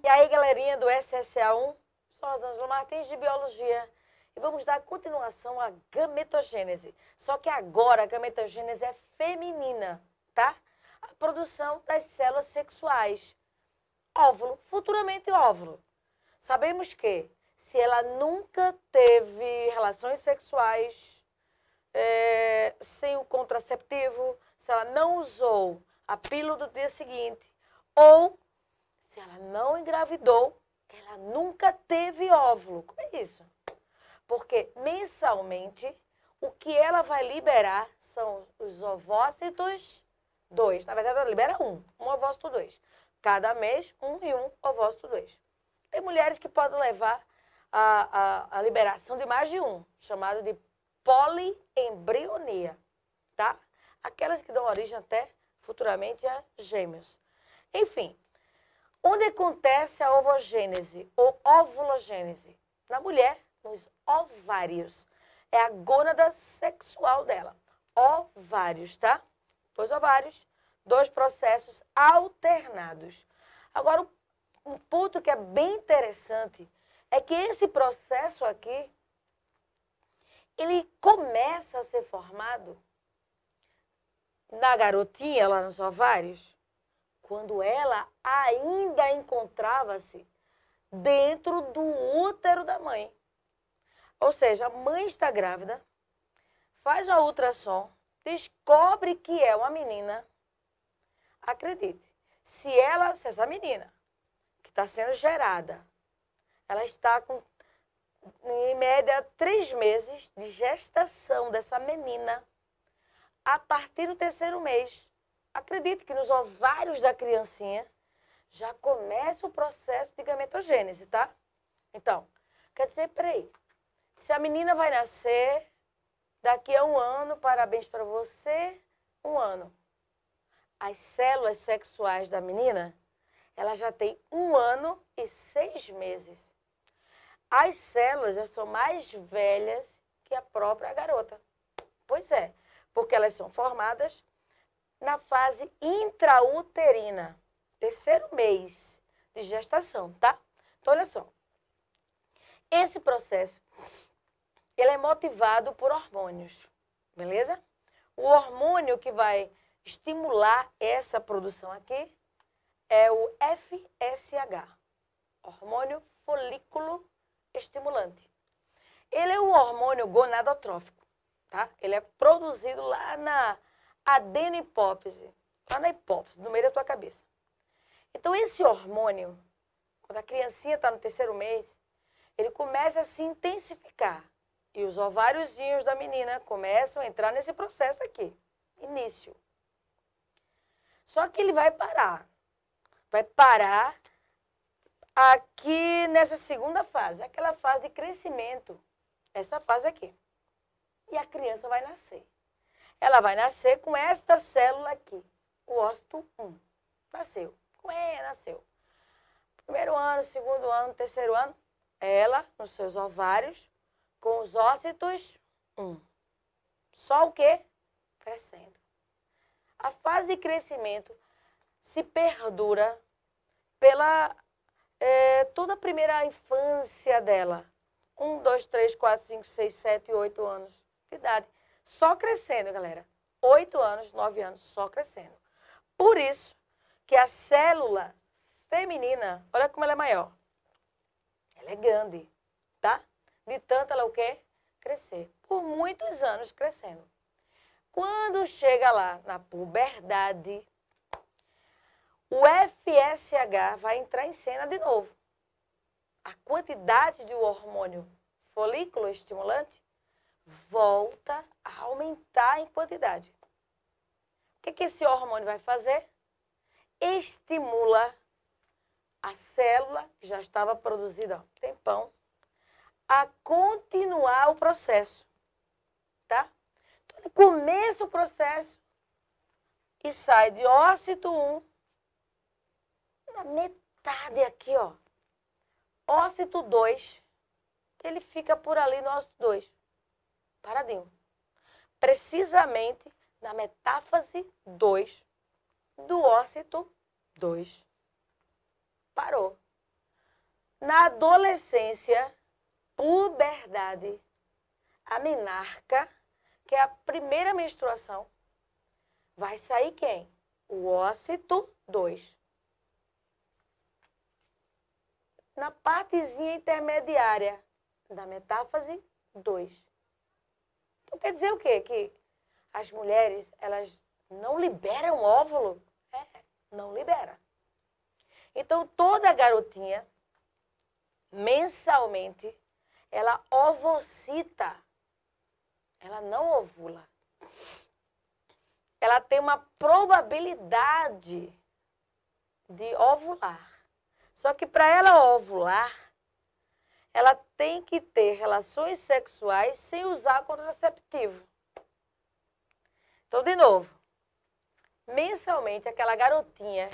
E aí, galerinha do SSA1, sou Rosângela Martins, de Biologia. E vamos dar continuação à gametogênese. Só que agora a gametogênese é feminina, tá? A produção das células sexuais. Óvulo, futuramente óvulo. Sabemos que se ela nunca teve relações sexuais sem o contraceptivo, se ela não usou a pílula do dia seguinte, ou se ela não engravidou, ela nunca teve óvulo. Como é isso? Porque mensalmente, o que ela vai liberar são os ovócitos 2. Na verdade, ela libera um ovócito 2. Cada mês, um ovócito 2. Tem mulheres que podem levar a liberação de mais de um, chamado de poliembrionia, tá? Aquelas que dão origem até futuramente a gêmeos. Enfim, onde acontece a ovogênese ou ovulogênese? Na mulher, nos ovários. É a gônada sexual dela. Ovários, tá? 2 ovários, 2 processos alternados. Agora, um ponto que é bem interessante é que esse processo aqui, ele começa a ser formado na garotinha, lá nos ovários, quando ela ainda encontrava-se dentro do útero da mãe. Ou seja, a mãe está grávida, faz uma ultrassom, descobre que é uma menina. Acredite, se essa menina que está sendo gerada, ela está com, em média, 3 meses de gestação dessa menina, a partir do 3º mês, acredite que nos ovários da criancinha já começa o processo de gametogênese, tá? Então, quer dizer, peraí, se a menina vai nascer daqui a 1 ano, parabéns para você, 1 ano. As células sexuais da menina, ela já tem 1 ano e 6 meses. As células já são mais velhas que a própria garota. Pois é, porque elas são formadas na fase intrauterina, 3º mês de gestação, tá? Então, olha só. Esse processo, ele é motivado por hormônios, beleza? O hormônio que vai estimular essa produção aqui é o FSH, hormônio folículo estimulante. Ele é um hormônio gonadotrófico, tá? Ele é produzido lá na adenopófise, lá na hipófise, no meio da tua cabeça. Então, esse hormônio, quando a criancinha está no 3º mês, ele começa a se intensificar. E os ováriozinhos da menina começam a entrar nesse processo aqui, início. Só que ele vai parar. Vai parar aqui nessa 2ª fase, aquela fase de crescimento. Essa fase aqui. E a criança vai nascer. Ela vai nascer com esta célula aqui, o ócito 1. Nasceu. Nasceu. 1º ano, 2º ano, 3º ano, ela, nos seus ovários, com os ócitos 1. Só o quê? Crescendo. A fase de crescimento se perdura pela toda a primeira infância dela. 1, 2, 3, 4, 5, 6, 7, 8 anos de idade. Só crescendo, galera. 8 anos, 9 anos, só crescendo. Por isso que a célula feminina, olha como ela é maior. Ela é grande, tá? De tanto ela o quê? Crescer. Por muitos anos crescendo. Quando chega lá na puberdade, o FSH vai entrar em cena de novo. A quantidade de hormônio folículo estimulante volta a aumentar em quantidade. O que esse hormônio vai fazer? Estimula a célula, que já estava produzida há um tempão, a continuar o processo, tá? Então, ele começa o processo e sai de ócito 1, na metade aqui, ó, ócito 2, ele fica por ali no ócito 2, paradinho. Precisamente na metáfase 2 do ócito 2. Parou. Na adolescência, puberdade, a menarca, que é a primeira menstruação, vai sair quem? O ócito 2. Na partezinha intermediária da metáfase 2. Então quer dizer o quê? Que as mulheres, elas não liberam óvulo? Não libera. Então toda garotinha, mensalmente, ela ovocita. Ela não ovula. Ela tem uma probabilidade de ovular. Só que para ela ovular, ela tem que ter relações sexuais sem usar contraceptivo. Então, de novo, mensalmente, aquela garotinha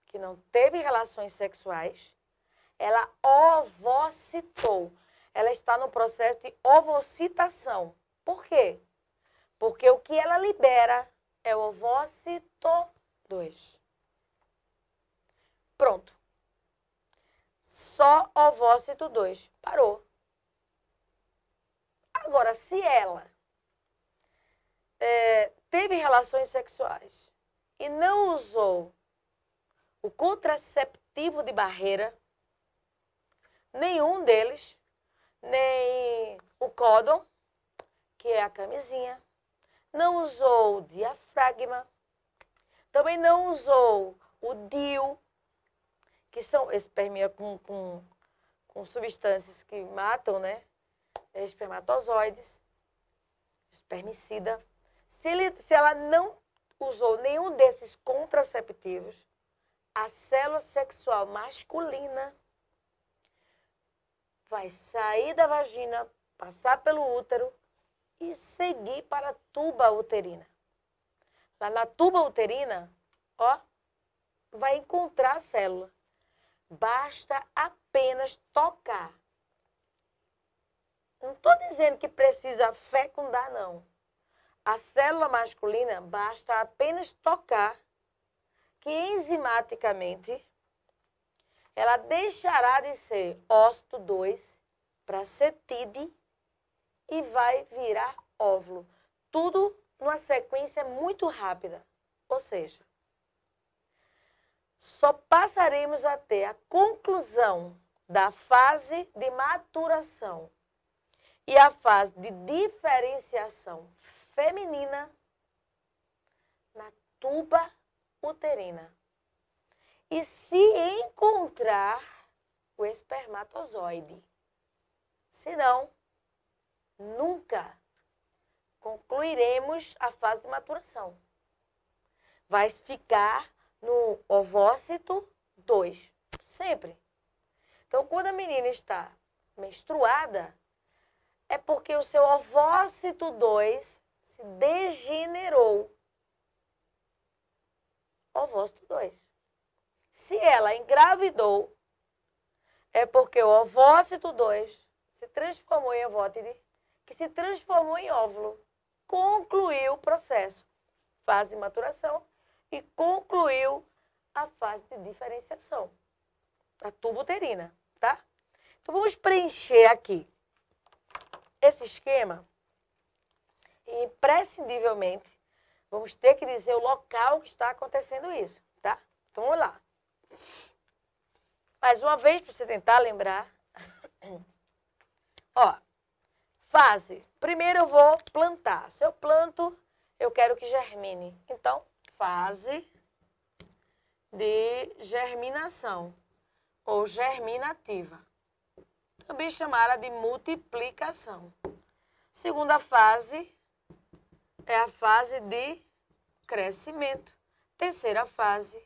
que não teve relações sexuais, ela ovocitou. Ela está no processo de ovocitação. Por quê? Porque o que ela libera é o ovócito 2. Pronto. Só ovócito 2. Parou. Agora, se ela teve relações sexuais e não usou o contraceptivo de barreira, nenhum deles, nem o códon, que é a camisinha, não usou o diafragma, também não usou o DIU, que são espermia com substâncias que matam, né? Espermatozoides, espermicida. Se ela não usou nenhum desses contraceptivos, a célula sexual masculina vai sair da vagina, passar pelo útero e seguir para a tuba uterina. Lá na tuba uterina, ó, vai encontrar a célula. Basta apenas tocar. Não estou dizendo que precisa fecundar, não. A célula masculina basta apenas tocar, que enzimaticamente ela deixará de ser ócito 2 para ser TID e vai virar óvulo. Tudo numa sequência muito rápida. Ou seja, só passaremos a ter a conclusão da fase de maturação e a fase de diferenciação feminina na tuba uterina. E se encontrar o espermatozoide. Se não, nunca concluiremos a fase de maturação. Vai ficar no ovócito 2, sempre. Então, quando a menina está menstruada, é porque o seu ovócito 2 se degenerou. Ovócito 2. Se ela engravidou, é porque o ovócito 2 se transformou em ovótide, que se transformou em óvulo. Concluiu o processo, fase de maturação, e concluiu a fase de diferenciação, a tuba uterina, tá? Então, vamos preencher aqui esse esquema e, imprescindivelmente, vamos ter que dizer o local que está acontecendo isso, tá? Então, vamos lá. Mais uma vez, para você tentar lembrar. Ó, fase. Primeiro eu vou plantar. Se eu planto, eu quero que germine. Então, fase de germinação ou germinativa. Também chamada de multiplicação. Segunda fase é a fase de crescimento. Terceira fase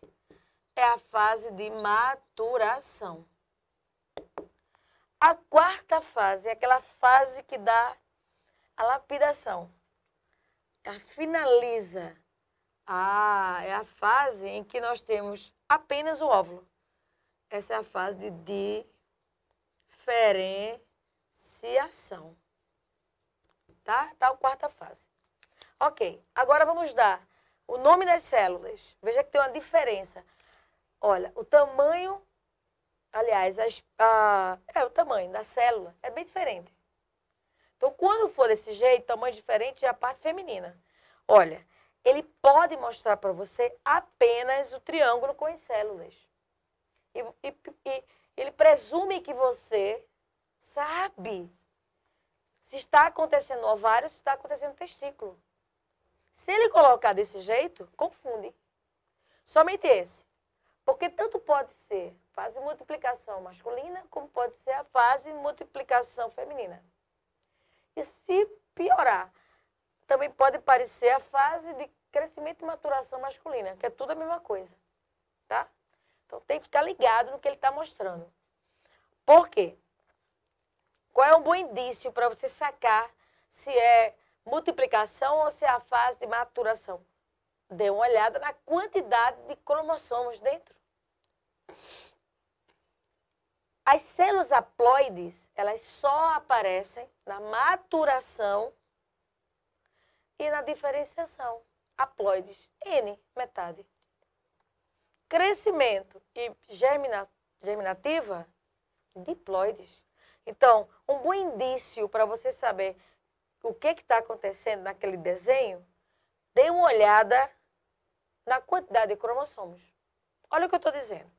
é a fase de maturação. A quarta fase é aquela fase que dá a lapidação. Ela finaliza. É a fase em que nós temos apenas o óvulo. Essa é a fase de diferenciação. Tá? Tá a quarta fase. Ok. Agora vamos dar o nome das células. Veja que tem uma diferença. Olha, o tamanho Aliás, o tamanho da célula é bem diferente. Então, quando for desse jeito, tamanho diferente, é a parte feminina. Olha, ele pode mostrar para você apenas o triângulo com as células. E ele presume que você sabe se está acontecendo no ovário, se está acontecendo no testículo. Se ele colocar desse jeito, confunde. Somente esse. Porque tanto pode ser fase de multiplicação masculina, como pode ser a fase de multiplicação feminina. E se piorar, também pode parecer a fase de crescimento e maturação masculina, que é tudo a mesma coisa, tá? Então tem que ficar ligado no que ele está mostrando. Por quê? Qual é um bom indício para você sacar se é multiplicação ou se é a fase de maturação? Dê uma olhada na quantidade de cromossomos dentro. As células haploides, elas só aparecem na maturação e na diferenciação. Haploides, N, metade. Crescimento e germinativa, diploides. Então, um bom indício para você saber o que está acontecendo naquele desenho, dê uma olhada na quantidade de cromossomos. Olha o que eu estou dizendo.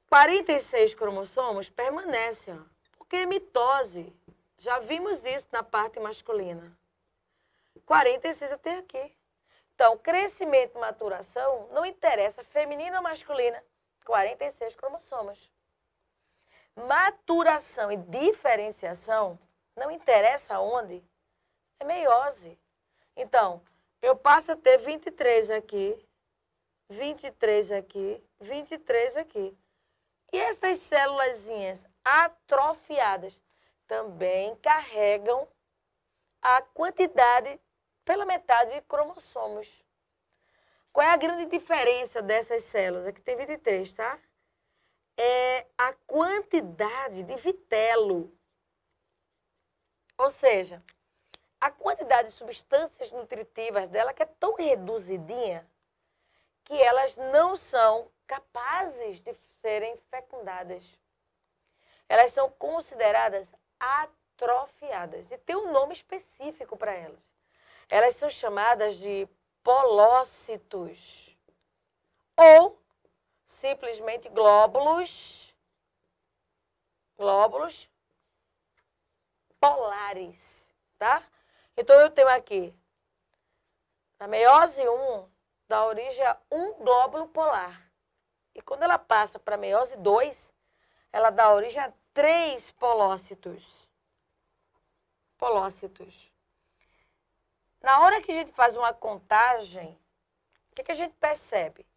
46 cromossomos permanecem, ó, porque é mitose. Já vimos isso na parte masculina. 46 até aqui. Então, crescimento e maturação não interessa feminina ou masculina. 46 cromossomos. Maturação e diferenciação não interessa onde. É meiose. Então, eu passo a ter 23 aqui, 23 aqui, 23 aqui. E essas célulazinhas atrofiadas também carregam a quantidade pela metade de cromossomos. Qual é a grande diferença dessas células? Aqui tem 23, tá? É a quantidade de vitelo. Ou seja, a quantidade de substâncias nutritivas dela que é tão reduzidinha que elas não são capazes de serem fecundadas. Elas são consideradas atrofiadas e tem um nome específico para elas. Elas são chamadas de polócitos ou simplesmente glóbulos polares, tá? Então eu tenho aqui, na meiose 1, dá origem a um glóbulo polar. E quando ela passa para a meiose 2, ela dá origem a 3 polócitos. Na hora que a gente faz uma contagem, o que a gente percebe?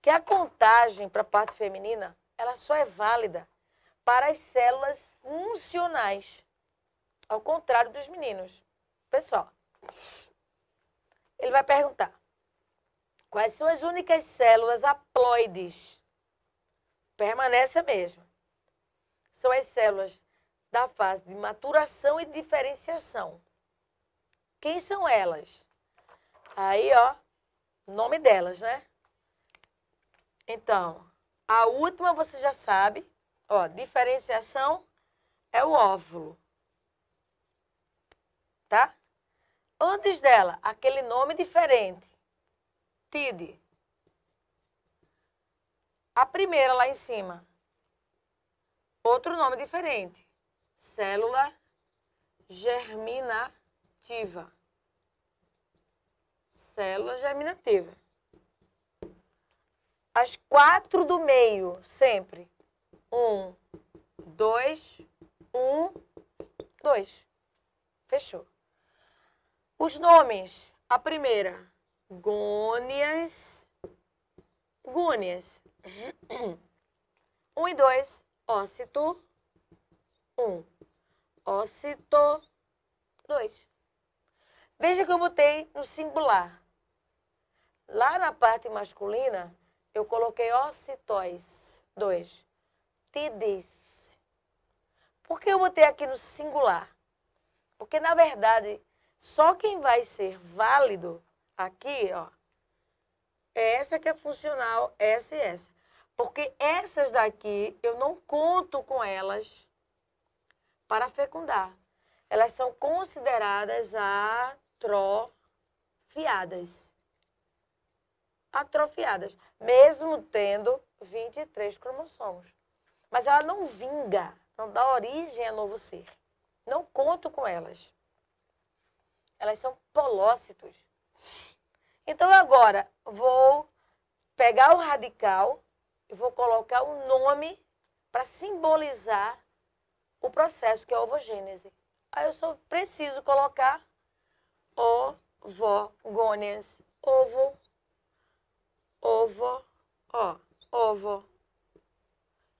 Que a contagem para a parte feminina, ela só é válida para as células funcionais. Ao contrário dos meninos. Pessoal, ele vai perguntar, quais são as únicas células haploides? Permanece a mesma. São as células da fase de maturação e diferenciação. Quem são elas? Aí, ó, o nome delas, né? Então, a última você já sabe, ó, diferenciação é o óvulo. Tá? Antes dela, aquele nome diferente. TID. A primeira lá em cima. Outro nome diferente. Célula germinativa. Célula germinativa. As 4 do meio, sempre. 1, 2, 1, 2. Fechou. Os nomes. A primeira, gônias. 1 e 2, ócito 1, ócito 2. Veja que eu botei no singular. Lá na parte masculina, eu coloquei ócitos 2, tides. Por que eu botei aqui no singular? Porque, na verdade, só quem vai ser válido aqui, ó, é essa que é funcional, essa e essa. Porque essas daqui, eu não conto com elas para fecundar. Elas são consideradas atrofiadas. Atrofiadas, mesmo tendo 23 cromossomos. Mas ela não vinga, não dá origem a novo ser. Não conto com elas. Elas são polócitos. Então agora, vou pegar o radical e vou colocar um nome para simbolizar o processo, que é a ovogênese. Aí eu só preciso colocar ovogônias, ovo, ovo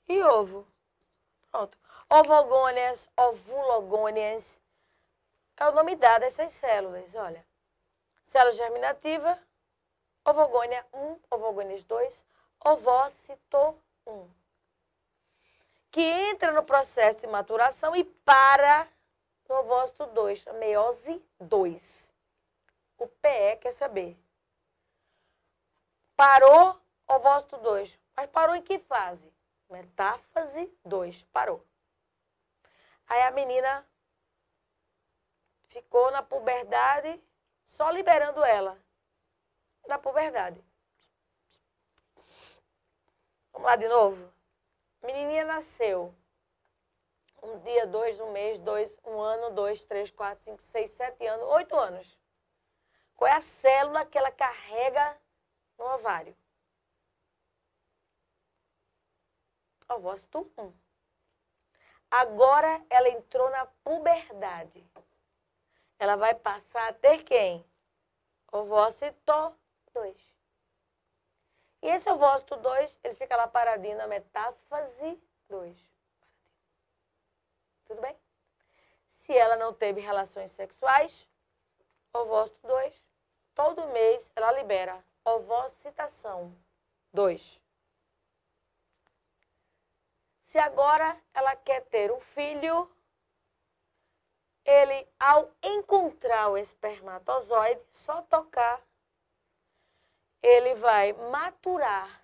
e ovo. Pronto. Ovogônias, ovulogônias, é o nome dado a essas células, olha. Célula germinativa, ovogônia 1, ovogônias 2, ovócito 1. Que entra no processo de maturação e para no ovócito 2, a meiose 2. O PE quer saber. Parou ovócito 2, mas parou em que fase? Metáfase 2, parou. Aí a menina ficou na puberdade, só liberando ela da puberdade. Vamos lá de novo? Menininha nasceu. Um dia, 2, um mês, 2, um ano, 2, 3, 4, 5, 6, 7 anos, 8 anos. Qual é a célula que ela carrega no ovário? Ovócito 1. Agora ela entrou na puberdade. Ela vai passar a ter quem? Ovócito 2. E esse ovócito 2, ele fica lá paradinho na metáfase 2. Tudo bem? Se ela não teve relações sexuais, ovócito 2, todo mês ela libera ovocitação 2. Se agora ela quer ter um filho, ele, ao encontrar o espermatozoide, só tocar, ele vai maturar,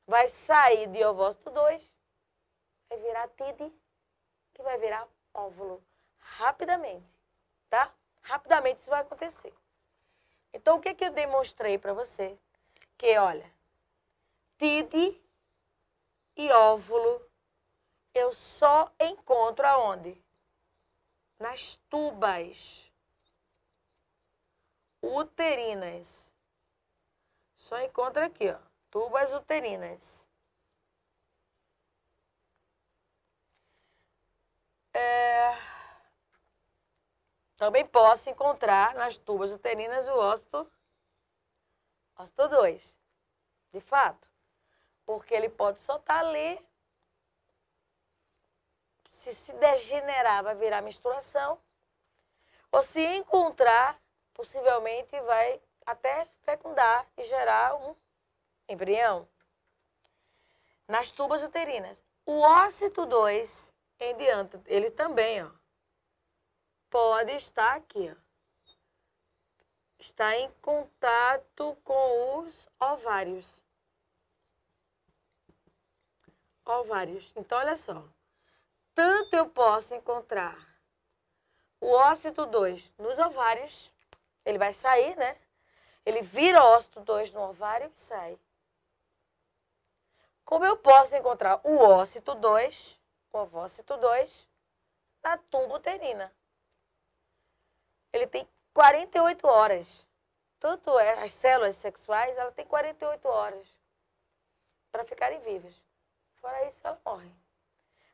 vai sair de ovócito 2, vai virar tide, que vai virar óvulo rapidamente, tá? Rapidamente isso vai acontecer. Então, o que eu demonstrei para você? Que, olha, tide e óvulo eu só encontro aonde? Nas tubas uterinas. Só encontra aqui, ó, tubas uterinas. Também posso encontrar nas tubas uterinas o ócito 2, de fato. Porque ele pode soltar ali, se degenerar, vai virar menstruação. Ou se encontrar, possivelmente vai até fecundar e gerar um embrião. Nas tubas uterinas. O ócito 2, em diante, ele também, ó, pode estar aqui, ó. Está em contato com os ovários. Ovários. Então, olha só. Tanto eu posso encontrar o ócito 2 nos ovários, ele vai sair, né? Ele vira ócito 2 no ovário e sai. Como eu posso encontrar o ócito 2, o ovócito 2, na tuba uterina. Ele tem 48 horas. Tanto as células sexuais, ela tem 48 horas para ficarem vivas. Fora isso, ela morre.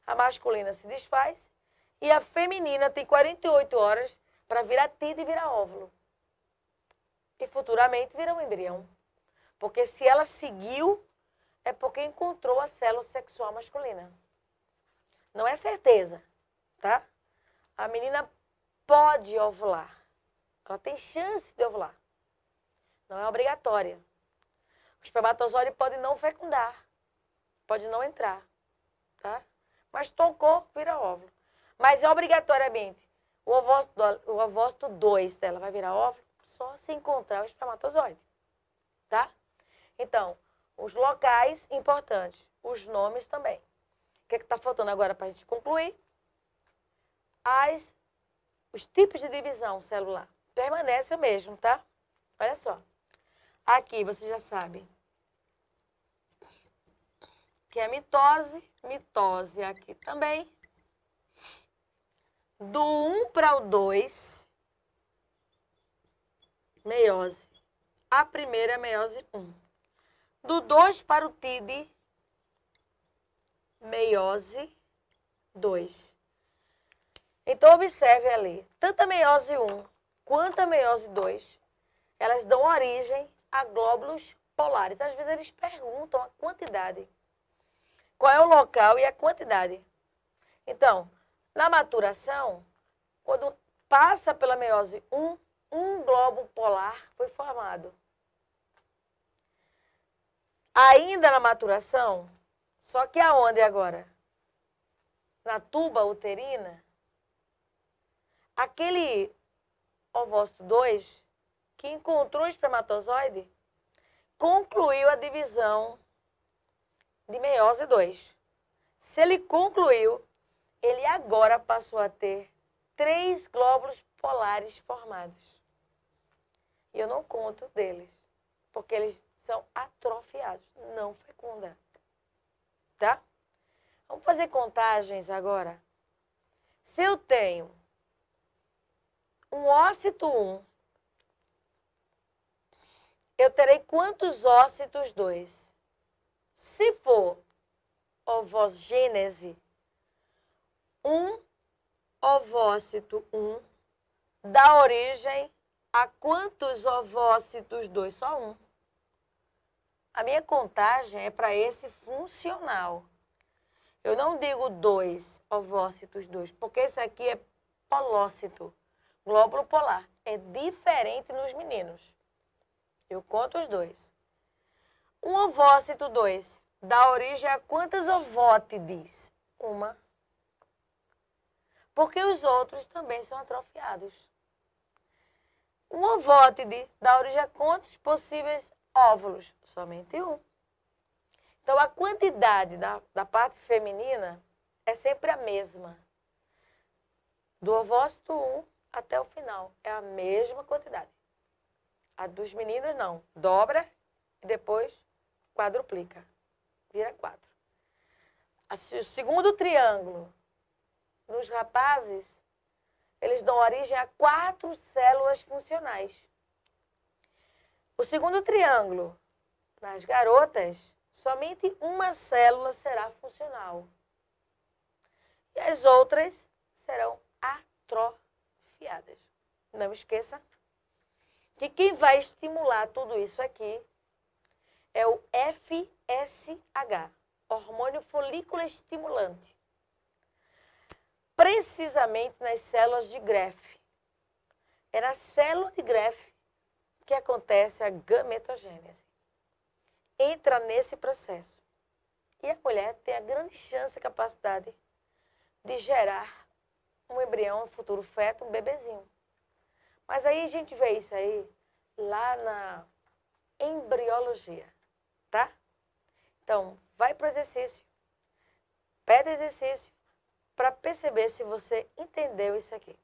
A masculina se desfaz e a feminina tem 48 horas para virar tida e virar óvulo. E futuramente virar um embrião. Porque se ela seguiu, é porque encontrou a célula sexual masculina. Não é certeza, tá? A menina pode ovular. Ela tem chance de ovular. Não é obrigatória. O espermatozoide pode não fecundar. Pode não entrar, tá? Mas tocou, vira óvulo. Mas é obrigatoriamente o ovócito 2 dela vai virar óvulo só se encontrar o espermatozoide, tá? Então, Os locais importantes, os nomes também. O que está faltando agora para a gente concluir? Os tipos de divisão celular. Permanece o mesmo, tá? Olha só. Aqui você já sabe que é mitose, mitose aqui também. Do 1 para o 2, meiose. A primeira é meiose 1. Do 2 para o TID, meiose 2. Então, observe ali, tanto a meiose 1 quanto a meiose 2, elas dão origem a glóbulos polares. Às vezes eles perguntam a quantidade. Qual é o local e a quantidade? Então, na maturação, quando passa pela meiose 1, um glóbulo polar foi formado. Ainda na maturação, só que aonde agora? Na tuba uterina, aquele ovócito 2, que encontrou o espermatozoide, concluiu a divisão de meiose 2. Se ele concluiu, ele agora passou a ter 3 glóbulos polares formados. E eu não conto deles, porque eles são atrofiados, não fecunda. Tá? Vamos fazer contagens agora. Se eu tenho um ócito 1, eu terei quantos ócitos 2? Se for ovogênese, um ovócito 1 dá origem a quantos ovócitos 2? Só um. A minha contagem é para esse funcional. Eu não digo 2 ovócitos 2, porque esse aqui é polócito, glóbulo polar. É diferente nos meninos. Eu conto os 2. Um ovócito 2 dá origem a quantas ovótides? Uma. Porque os outros também são atrofiados. Um ovótide dá origem a quantos possíveis óvulos? Somente um. Então, a quantidade da parte feminina é sempre a mesma. Do ovócito 1 até o final. É a mesma quantidade. A dos meninos, não. Dobra e depois quadruplica. Vira 4. O segundo triângulo, nos rapazes, eles dão origem a 4 células funcionais. O segundo triângulo, nas garotas, somente uma célula será funcional. E as outras serão atrofiadas. Não esqueça que quem vai estimular tudo isso aqui é o FSH, hormônio folículo estimulante. Precisamente nas células de Greff. É na célula de Greff que acontece a gametogênese. Entra nesse processo. E a mulher tem a grande chance e capacidade de gerar um embrião, um futuro feto, um bebezinho. Mas aí a gente vê isso aí lá na embriologia, tá? Então, vai para o exercício. Pede exercício para perceber se você entendeu isso aqui.